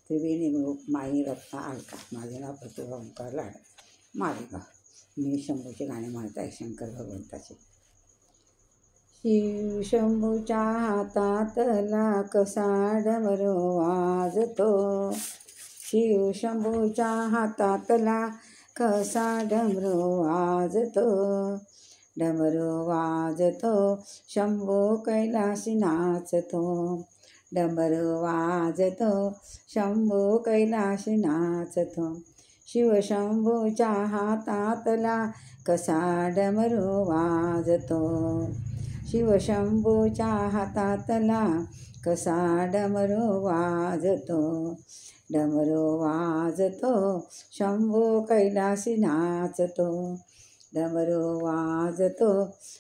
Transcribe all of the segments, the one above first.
त्रिवेणी माई रत्ना अलका. माझे नाव प्रतिभा ओंकार लाड मालेगाव. मी शंभूचे गाणे म्हणत आहे, शंकर भगवंताचे. शिव शंभूच्या हातातला कसा डमरू वाजतो, शिव शंभूच्या हातातला कसा डमरू वाजतो, डमरू वाजतो शंभू कैलासी नाचतो, डमरू वाजतो शंभू कैलासी नाचतो. शिवशंभूच्या हातातला कसा डमरू वाजतो, शिवशंभूच्या हातातला कसा डमरू वाजतो, डमरू वाजतो शंभू कैलासी नाचतो, डमरू वाजतो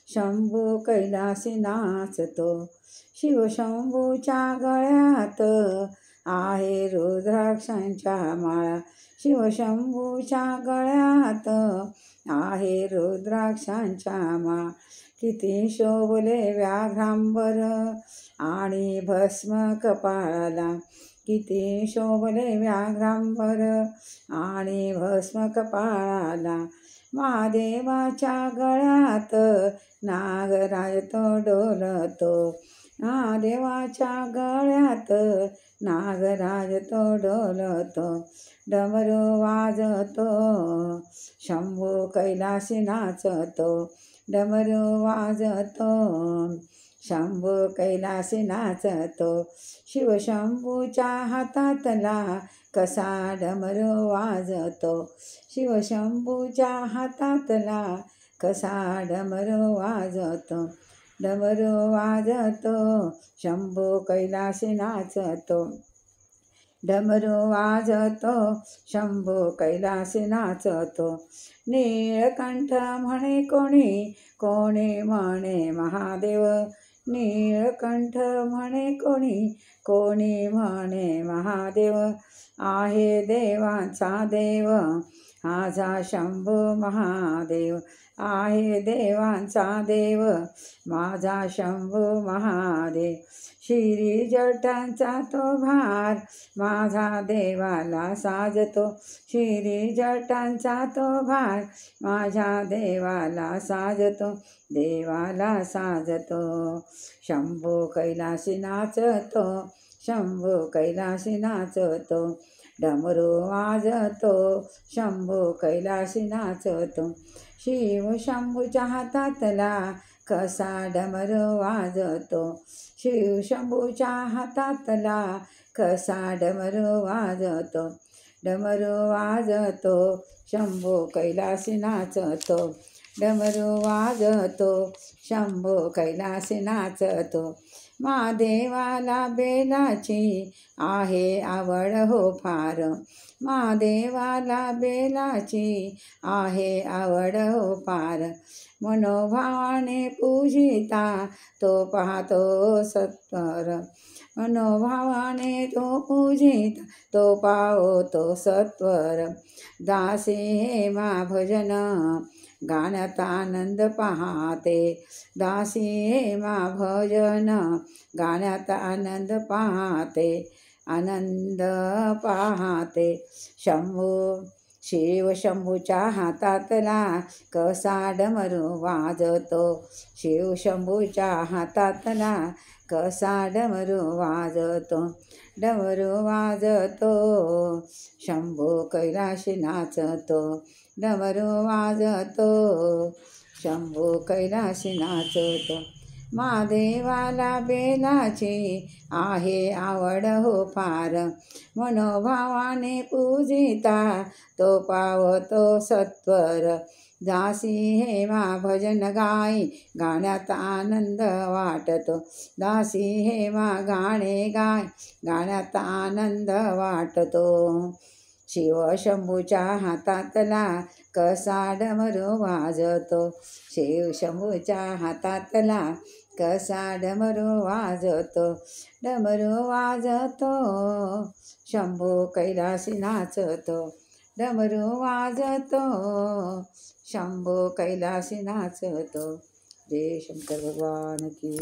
शंभू कैलासी नाचतो. शिवशंभूच्या गळ्यात आहे रुद्राक्षांच्या माळा, शिवशंभूच्या गळ्यात आहे रुद्राक्षांच्या माळा. किती शोभले व्याघ्रांबर आणि भस्म कपाळाला, किती शोभले व्याघ्रांबर आणि भस्म कपाळाला. महादेवाच्या गळ्यात नागराज तो डोलतो, महादेवाच्या गळ्यात नागराज तो डोलतो, डमरू वाजतो शंभू कैलासी नाचतो, डमरू वाजतो शंभू कैलासी नाचतो. शिवशंभूच्या हातातला कसा डमरू वाजतो, शिवशंभूच्या हातातला कसा डमरू वाजतो, डमरू वाजतो शंभू कैलासी नाचतो, डमरू वाजतो शंभू कैलासी नाचतो. नीळकंठ म्हणे कोणी, कोणी म्हणे महादेव, नीळकंठ म्हणे कोणी, कोणी म्हणे महादेव. आहे देवांचा देव माझा शंभू महादेव, आहे देवांचा देव माझा शंभू महादेव. शिरी जटांचा तो भार माझा देवाला साजतो, शिरी जटांचा तो भार माझ्या देवाला साजतो, देवाला साजतो. शंभू कैलासी नाचतो, शंभू कैलासी नाचतो, डमरू वाजतो शंभू कैलासी नाचतो. शिव शंभूच्या हातातला कसा डमरू वाजतो, शिव शंभूच्या हातातला कसा डमरू वाजतो, डमरू वाजतो शंभू कैलासी नाचतो, डमरू वाजतो शंभू कैलासी नाचतो. महादेवाला बेलाची आहे आवड हो फार, महादेवाला बेलाची आहे आवड हो फार. मनोभावाने पूजिता तो पाहतो सत्वर, मनोभावाने तो पूजिता तो पावतो सत्वर. दासी हेमा भजन गाण्यात आनंद पाहते, दासी हेमा भजन गाण्यात आनंद पाहते, आनंद पाहते. शंभू शिव शंभूच्या हातातला कसा डमरू वाजतो, शिव शंभूच्या हातातला कसा डमरू वाजतो, डमरू वाजतो शंभू कैलासी नाचतो, डमरू वाजतो शंभू कैलासी नाचतो. महादेवाला बेलाची आहे आवड हो फार, मनोभावाने पूजिता तो पावतो सत्वर. दासी हेमा भजन गाई गाण्यात आनंद वाटतो, दासी हेमा गाणे गाय गाण्यात आनंद वाटतो. शिव शंभूच्या हातातला कसा डमरू वाजतो, शिव शंभूच्या हातातला कसा डमरू वाजतो, डमरू वाजतो शंभू कैलासी नाचतो, डमरू वाजतो शंभू कैलासी नाचतो. जय शंकर भगवान की.